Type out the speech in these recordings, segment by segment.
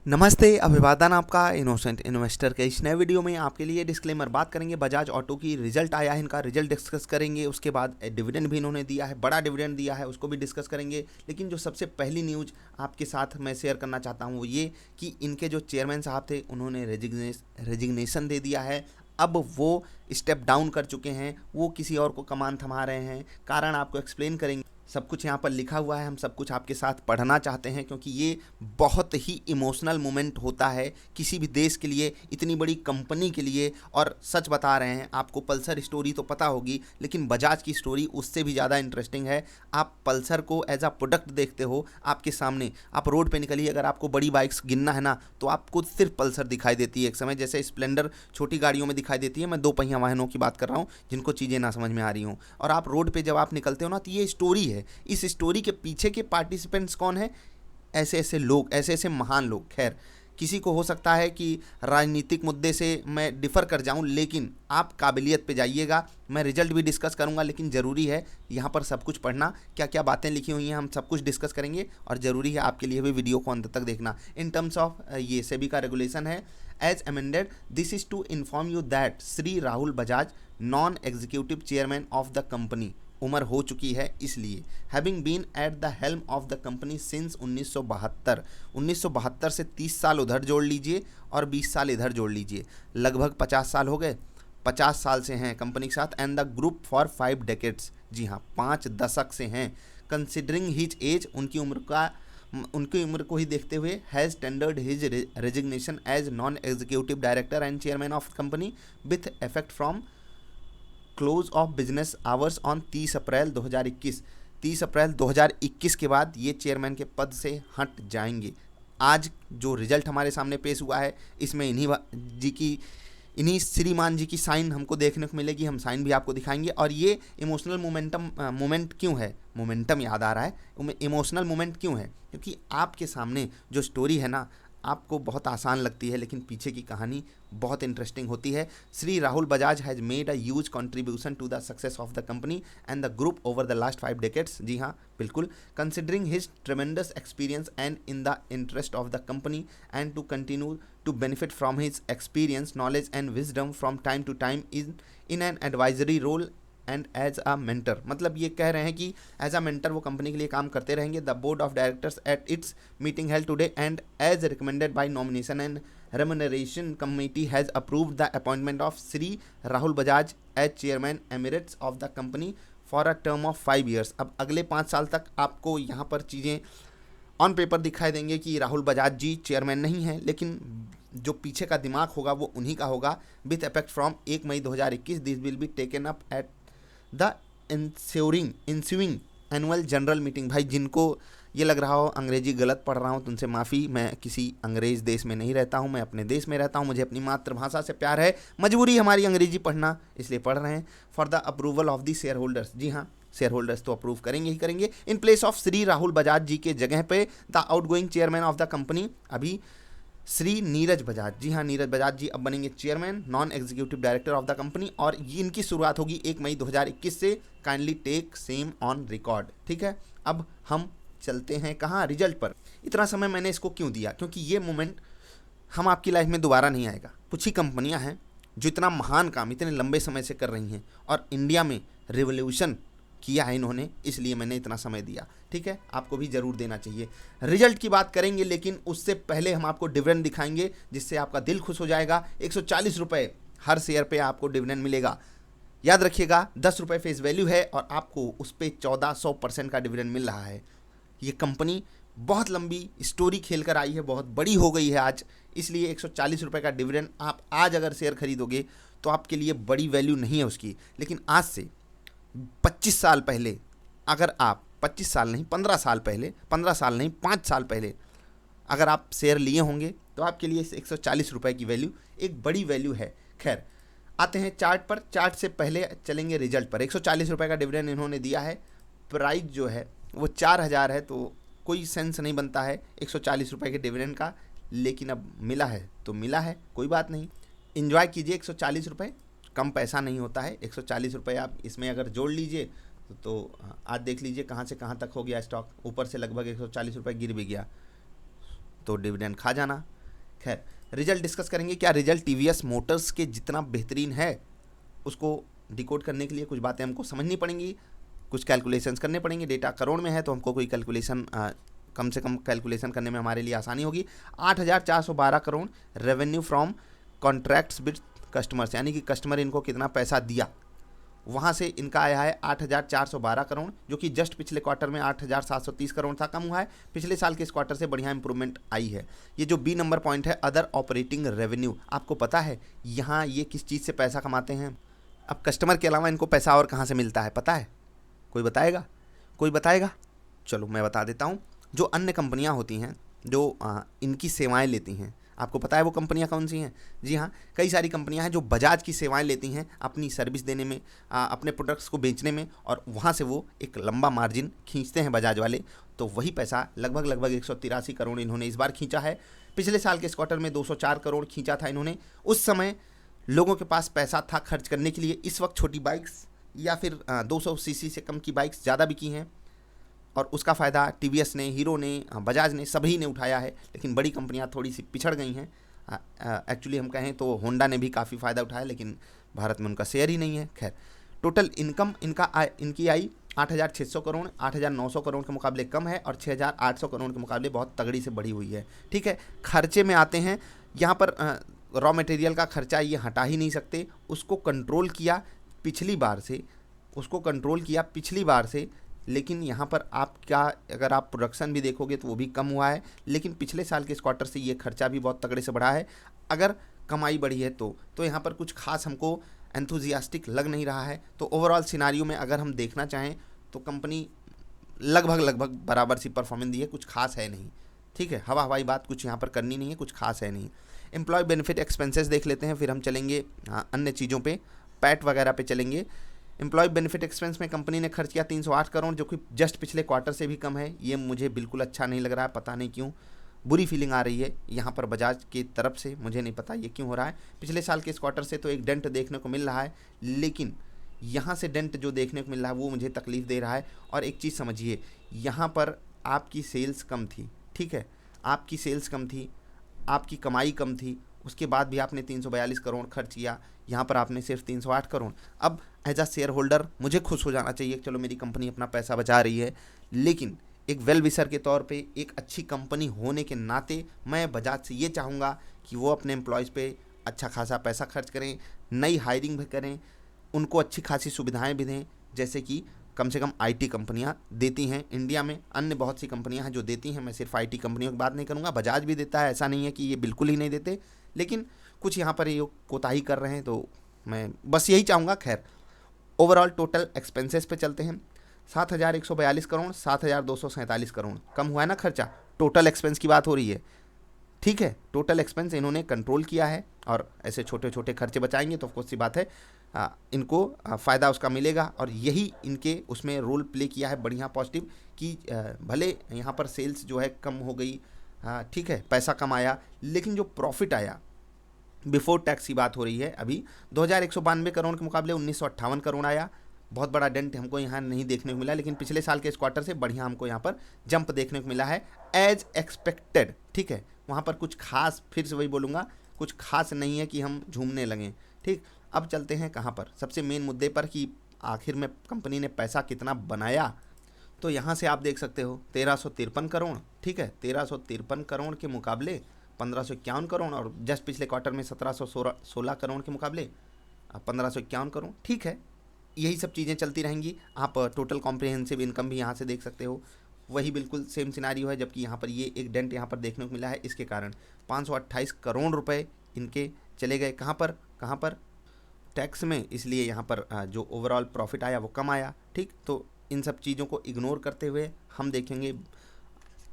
नमस्ते, अभिवादन आपका इनोसेंट इन्वेस्टर के इस नए वीडियो में आपके लिए डिस्क्लेमर बात करेंगे। बजाज ऑटो की रिजल्ट आया है, इनका रिजल्ट डिस्कस करेंगे। उसके बाद डिविडेंड भी इन्होंने दिया है, बड़ा डिविडेंड दिया है, उसको भी डिस्कस करेंगे। लेकिन जो सबसे पहली न्यूज़ आपके साथ मैं शेयर करना चाहता हूँ वो ये कि इनके जो चेयरमैन साहब थे उन्होंने रेजिग्नेशन दे दिया है। अब वो स्टेप डाउन कर चुके हैं, वो किसी और को कमान थमा रहे हैं। कारण आपको एक्सप्लेन करेंगे, सब कुछ यहाँ पर लिखा हुआ है, हम सब कुछ आपके साथ पढ़ना चाहते हैं क्योंकि ये बहुत ही इमोशनल मोमेंट होता है किसी भी देश के लिए, इतनी बड़ी कंपनी के लिए। और सच बता रहे हैं, आपको पल्सर स्टोरी तो पता होगी लेकिन बजाज की स्टोरी उससे भी ज़्यादा इंटरेस्टिंग है। आप पल्सर को एज अ प्रोडक्ट देखते हो आपके सामने, आप रोड पे निकलिए, अगर आपको बड़ी बाइक्स गिनना है ना तो आपको सिर्फ पल्सर दिखाई देती है। एक समय जैसे स्प्लेंडर छोटी गाड़ियों में दिखाई देती है, मैं दो पहिया वाहनों की बात कर रहा हूँ जिनको चीज़ें ना समझ में आ रही हों। और आप रोड पे जब आप निकलते हो ना तो ये स्टोरी है। इस स्टोरी के पीछे के पार्टिसिपेंट्स कौन है? ऐसे ऐसे लोग, ऐसे ऐसे महान लोग। खैर, किसी को हो सकता है कि राजनीतिक मुद्दे से मैं डिफ़र कर जाऊं, लेकिन आप काबिलियत पे जाइएगा। मैं रिजल्ट भी डिस्कस करूंगा लेकिन ज़रूरी है यहाँ पर सब कुछ पढ़ना, क्या क्या बातें लिखी हुई हैं हम सब कुछ डिस्कस करेंगे। और ज़रूरी है आपके लिए भी वीडियो को अंत तक देखना। इन टर्म्स ऑफ ये सेबी का रेगुलेशन है, as amended this is to inform you that Shri Rahul Bajaj, non executive chairman of the company, उम्र हो चुकी है इसलिए, having been at the helm of the company since 1972 से 30 साल उधर जोड़ लीजिए और 20 साल इधर जोड़ लीजिए, लगभग 50 साल हो गए। 50 साल से हैं कंपनी के साथ। And the group for 5 decades, जी हाँ 5 दशक से हैं। कंसिडरिंग हिज एज, उनकी उम्र को ही देखते हुए, has tendered his resignation as non executive director and chairman of company with effect from close of business hours on 30 अप्रैल 2021। 30 अप्रैल 2021 के बाद ये चेयरमैन के पद से हट जाएंगे। आज जो रिजल्ट हमारे सामने पेश हुआ है इसमें इन्हीं श्रीमान जी की साइन हमको देखने को मिलेगी। हम साइन भी आपको दिखाएंगे। और ये इमोशनल मोमेंट क्यों है? मोमेंटम याद आ रहा है, इमोशनल मोमेंट क्यों है? क्योंकि आपके सामने जो स्टोरी है ना आपको बहुत आसान लगती है लेकिन पीछे की कहानी बहुत इंटरेस्टिंग होती है। Shri Rahul Bajaj has made a huge contribution to the success of the company and the group over the last 5 decades. जी हाँ बिल्कुल, considering his tremendous experience and in the interest of the company and to continue to benefit from his experience, knowledge and wisdom from time to time in an advisory role and as a mentor. मतलब ये कह रहे हैं कि as a mentor वो company के लिए काम करते रहेंगे। The board of directors at its meeting held today and as recommended by nomination and remuneration committee has approved the appointment of Shri Rahul Bajaj as chairman emeritus of the company for a term of 5 years. अब अगले 5 साल तक आपको यहाँ पर चीज़ें on paper दिखाई देंगे कि राहुल बजाज जी चेयरमैन नहीं हैं, लेकिन जो पीछे का दिमाग होगा वो उन्हीं का होगा। With effect from 1 May 2021 this will be taken up at the ensuing annual general meeting. भाई जिनको ये लग रहा हो अंग्रेजी गलत पढ़ रहा हूँ तो उनसे माफ़ी, मैं किसी अंग्रेज देश में नहीं रहता हूँ, मैं अपने देश में रहता हूँ, मुझे अपनी मातृभाषा से प्यार है, मजबूरी हमारी अंग्रेजी पढ़ना इसलिए पढ़ रहे हैं। For the approval of the shareholders, जी हाँ शेयर होल्डर्स तो अप्रूव करेंगे ही करेंगे। In place of Shri Rahul Bajaj ji के जगह पे the outgoing chairman of the company अभी श्री नीरज बजाज, जी हाँ नीरज बजाज जी अब बनेंगे chairman, non executive director of the company. और ये इनकी शुरुआत होगी 1 मई 2021 से। Kindly take same on record. ठीक है, अब हम चलते हैं कहाँ? रिजल्ट पर। इतना समय मैंने इसको क्यों दिया? क्योंकि ये मोमेंट हम आपकी लाइफ में दोबारा नहीं आएगा। कुछ ही कंपनियाँ हैं जो इतना महान काम इतने लंबे समय से कर रही हैं और इंडिया में रिवोल्यूशन किया है इन्होंने, इसलिए मैंने इतना समय दिया। ठीक है, आपको भी ज़रूर देना चाहिए। रिजल्ट की बात करेंगे लेकिन उससे पहले हम आपको डिविडेंड दिखाएंगे जिससे आपका दिल खुश हो जाएगा। 140 रुपये हर शेयर पे आपको डिविडेंड मिलेगा। याद रखिएगा 10 रुपये फेस वैल्यू है और आपको उस पर 1400% का डिविडेंड मिल रहा है। ये कंपनी बहुत लंबी स्टोरी खेल कर आई है, बहुत बड़ी हो गई है आज, इसलिए 140 रुपये का डिविडेंड आप आज अगर शेयर खरीदोगे तो आपके लिए बड़ी वैल्यू नहीं है उसकी। लेकिन आज से 25 साल पहले अगर आप 25 साल नहीं 15 साल पहले, 15 साल नहीं 5 साल पहले अगर आप शेयर लिए होंगे तो आपके लिए 140 रुपये की वैल्यू एक बड़ी वैल्यू है। खैर आते हैं चार्ट पर। चार्ट से पहले चलेंगे रिजल्ट पर। 140 रुपये का डिविडेंड इन्होंने दिया है। प्राइस जो है वो 4000 है, तो कोई सेंस नहीं बनता है 140 रुपये के डिविडेंड का, लेकिन अब मिला है तो मिला है, कोई बात नहीं, इन्जॉय कीजिए। 140 रुपये कम पैसा नहीं होता है। 140 रुपये आप इसमें अगर जोड़ लीजिए तो आज देख लीजिए कहाँ से कहाँ तक हो गया स्टॉक। ऊपर से लगभग 140 रुपये गिर भी गया तो डिविडेंड खा जाना। खैर रिजल्ट डिस्कस करेंगे। क्या रिजल्ट टीवीएस मोटर्स के जितना बेहतरीन है, उसको डिकोड करने के लिए कुछ बातें हमको समझनी पड़ेंगी, कुछ कैलकुलेशंस करने पड़ेंगे। डेटा करोड़ में है तो हमको कोई कैलकुलेशन कम से कम कैलकुलेशन करने में हमारे लिए आसानी होगी। 8,412 crore revenue from contracts with customers, यानी कि कस्टमर इनको कितना पैसा दिया, वहाँ से इनका आया है 8,412 करोड़, जो कि जस्ट पिछले क्वार्टर में 8,730 करोड़ था, कम हुआ है। पिछले साल के इस क्वार्टर से बढ़िया इंप्रूवमेंट आई है। ये जो बी नंबर पॉइंट है, अदर ऑपरेटिंग रेवेन्यू, आपको पता है यहाँ ये किस चीज़ से पैसा कमाते हैं? अब कस्टमर के अलावा इनको पैसा और कहाँ से मिलता है, पता है? कोई बताएगा? कोई बताएगा? चलो मैं बता देता हूँ। जो अन्य कंपनियाँ होती हैं जो इनकी सेवाएं लेती हैं, आपको पता है वो कंपनियां कौन सी हैं? जी हाँ, कई सारी कंपनियां हैं जो बजाज की सेवाएं लेती हैं अपनी सर्विस देने में, अपने प्रोडक्ट्स को बेचने में, और वहाँ से वो एक लंबा मार्जिन खींचते हैं बजाज वाले। तो वही पैसा लगभग 183 करोड़ इन्होंने इस बार खींचा है। पिछले साल के इस क्वार्टर में 204 करोड़ खींचा था इन्होंने। उस समय लोगों के पास पैसा था खर्च करने के लिए। इस वक्त छोटी बाइक्स या फिर 200 सीसी से कम की बाइक्स ज़्यादा बिकी हैं, और उसका फ़ायदा टीवीएस ने, हीरो ने, बजाज ने, सभी ने उठाया है। लेकिन बड़ी कंपनियां थोड़ी सी पिछड़ गई हैं। एक्चुअली हम कहें तो होंडा ने भी काफ़ी फ़ायदा उठाया, लेकिन भारत में उनका शेयर ही नहीं है। खैर, टोटल इनकम इनकी आई 8,600 करोड़, 8,900 करोड़ के मुकाबले कम है, और 6,800 करोड़ के मुकाबले बहुत तगड़ी से बढ़ी हुई है। ठीक है, खर्चे में आते हैं। यहाँ पर रॉ मटेरियल का खर्चा ये हटा ही नहीं सकते, उसको कंट्रोल किया पिछली बार से, लेकिन यहाँ पर आपका अगर आप प्रोडक्शन भी देखोगे तो वो भी कम हुआ है, लेकिन पिछले साल के इस क्वार्टर से ये खर्चा भी बहुत तगड़े से बढ़ा है। अगर कमाई बढ़ी है तो यहाँ पर कुछ खास हमको एंथुजियास्टिक लग नहीं रहा है। तो ओवरऑल सिनारियो में अगर हम देखना चाहें तो कंपनी लगभग बराबर सी परफॉर्मेंस दी है, कुछ खास है नहीं। ठीक है, हवाई बात कुछ यहाँ पर करनी नहीं है, कुछ खास है नहीं। एम्प्लॉय बेनिफिट एक्सपेंसेस देख लेते हैं, फिर हम चलेंगे अन्य चीज़ों पे, पैट वगैरह पे चलेंगे। एम्प्लॉय बेनिफिट एक्सपेंस में कंपनी ने खर्च किया 308 करोड़, जो कि जस्ट पिछले क्वार्टर से भी कम है। ये मुझे बिल्कुल अच्छा नहीं लग रहा है, पता नहीं क्यों, बुरी फीलिंग आ रही है यहाँ पर बजाज की तरफ से, मुझे नहीं पता ये क्यों हो रहा है। पिछले साल के इस क्वार्टर से तो एक डेंट देखने को मिल रहा है, लेकिन यहाँ से डेंट जो देखने को मिल रहा है वो मुझे तकलीफ़ दे रहा है। और एक चीज़ समझिए, यहाँ पर आपकी सेल्स कम थी, ठीक है, आपकी सेल्स कम थी, आपकी कमाई कम थी, उसके बाद भी आपने 342 करोड़ खर्च किया, यहाँ पर आपने सिर्फ 308 करोड़। अब एज अ शेयर होल्डर मुझे खुश हो जाना चाहिए, चलो मेरी कंपनी अपना पैसा बचा रही है, लेकिन एक वेल विशर के तौर पे, एक अच्छी कंपनी होने के नाते मैं बजाज से ये चाहूँगा कि वो अपने एम्प्लॉयज़ पे अच्छा खासा पैसा खर्च करें, नई हायरिंग भी करें, उनको अच्छी खासी सुविधाएँ भी दें, जैसे कि कम से कम आईटी कंपनियां देती हैं। इंडिया में अन्य बहुत सी कंपनियां हैं जो देती हैं, मैं सिर्फ आईटी कंपनियों की बात नहीं करूंगा, बजाज भी देता है, ऐसा नहीं है कि ये बिल्कुल ही नहीं देते, लेकिन कुछ यहाँ पर ये कोताही कर रहे हैं, तो मैं बस यही चाहूँगा। खैर, ओवरऑल टोटल एक्सपेंसेस पे चलते हैं। 7,142 करोड़, 7,247 करोड़, कम हुआ है ना खर्चा, टोटल एक्सपेंस की बात हो रही है। ठीक है, टोटल एक्सपेंस इन्होंने कंट्रोल किया है, और ऐसे छोटे छोटे खर्चे बचाएंगे तो ऑफकोर्स सी बात है इनको फ़ायदा उसका मिलेगा। और यही इनके उसमें रोल प्ले किया है बढ़िया पॉजिटिव, कि भले यहाँ पर सेल्स जो है कम हो गई, ठीक है, पैसा कम आया, लेकिन जो प्रॉफिट आया बिफोर टैक्स की बात हो रही है अभी, 2,192 करोड़ के मुकाबले 1,958 करोड़ आया। बहुत बड़ा डेंट हमको यहाँ नहीं देखने को मिला, लेकिन पिछले साल के इस क्वार्टर से बढ़िया हमको यहाँ पर जंप देखने को मिला है एज एक्सपेक्टेड। ठीक है, वहाँ पर कुछ खास, फिर से वही बोलूँगा, कुछ खास नहीं है कि हम झूमने लगें। ठीक, अब चलते हैं कहाँ पर, सबसे मेन मुद्दे पर, कि आखिर में कंपनी ने पैसा कितना बनाया। तो यहाँ से आप देख सकते हो 1,353 करोड़, ठीक है, 1,353 करोड़ के मुकाबले 1,551 करोड़, और जस्ट पिछले क्वार्टर में 1,716 करोड़ के मुकाबले 1,551 करोड़। ठीक है, यही सब चीज़ें चलती रहेंगी। आप टोटल कॉम्प्रिहेंसिव इनकम भी यहाँ से देख सकते हो, वही बिल्कुल सेम सिनारियो है, जबकि यहाँ पर ये एक डेंट यहाँ पर देखने को मिला है। इसके कारण 528 करोड़ रुपए इनके चले गए कहाँ पर टैक्स में, इसलिए यहाँ पर जो ओवरऑल प्रॉफिट आया वो कम आया। ठीक, तो इन सब चीज़ों को इग्नोर करते हुए हम देखेंगे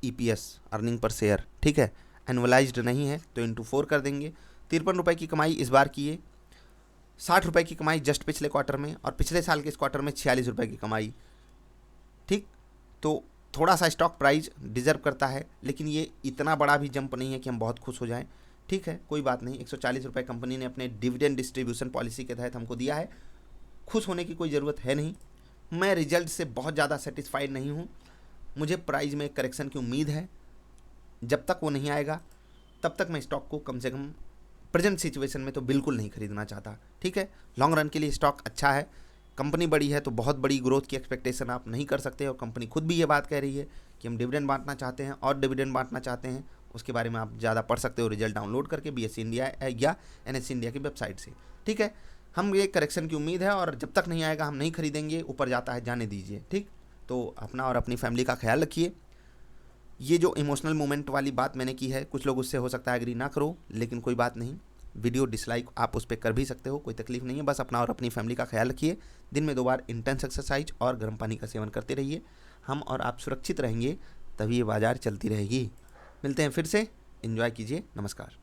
EPS, अर्निंग पर शेयर। ठीक है, एनुअलाइज्ड नहीं है तो इंटू 4 कर देंगे। 53 रुपये की कमाई इस बार की है, 60 रुपये की कमाई जस्ट पिछले क्वार्टर में, और पिछले साल के इस क्वार्टर में 46 रुपये की कमाई। ठीक, तो थोड़ा सा स्टॉक प्राइस डिजर्व करता है, लेकिन ये इतना बड़ा भी जंप नहीं है कि हम बहुत खुश हो जाएं। ठीक है, कोई बात नहीं, 140 रुपये कंपनी ने अपने डिविडेंड डिस्ट्रीब्यूशन पॉलिसी के तहत हमको दिया है, खुश होने की कोई ज़रूरत है नहीं। मैं रिजल्ट से बहुत ज़्यादा सेटिस्फाइड नहीं हूँ, मुझे प्राइस में करेक्शन की उम्मीद है, जब तक वो नहीं आएगा तब तक मैं स्टॉक को कम से कम प्रेजेंट सिचुएशन में तो बिल्कुल नहीं खरीदना चाहता। ठीक है, लॉन्ग रन के लिए स्टॉक अच्छा है, कंपनी बड़ी है तो बहुत बड़ी ग्रोथ की एक्सपेक्टेशन आप नहीं कर सकते, और कंपनी खुद भी ये बात कह रही है कि हम डिविडेंड बांटना चाहते हैं और डिविडेंड बांटना चाहते हैं। उसके बारे में आप ज़्यादा पढ़ सकते हो रिजल्ट डाउनलोड करके बीएसई इंडिया या एनएससी इंडिया की वेबसाइट से। ठीक है, हम ये करेक्शन की उम्मीद है, और जब तक नहीं आएगा हम नहीं खरीदेंगे, ऊपर जाता है जाने दीजिए। ठीक, तो अपना और अपनी फैमिली का ख्याल रखिए। ये जो इमोशनल मोमेंट वाली बात मैंने की है, कुछ लोग उससे हो सकता है एग्री ना करो, लेकिन कोई बात नहीं, वीडियो डिसलाइक आप उस पर कर भी सकते हो, कोई तकलीफ नहीं है। बस अपना और अपनी फैमिली का ख्याल रखिए। दिन में 2 बार इंटेंस एक्सरसाइज और गर्म पानी का सेवन करते रहिए। हम और आप सुरक्षित रहेंगे, तभी ये बाज़ार चलती रहेगी। मिलते हैं फिर से, एंजॉय कीजिए, नमस्कार।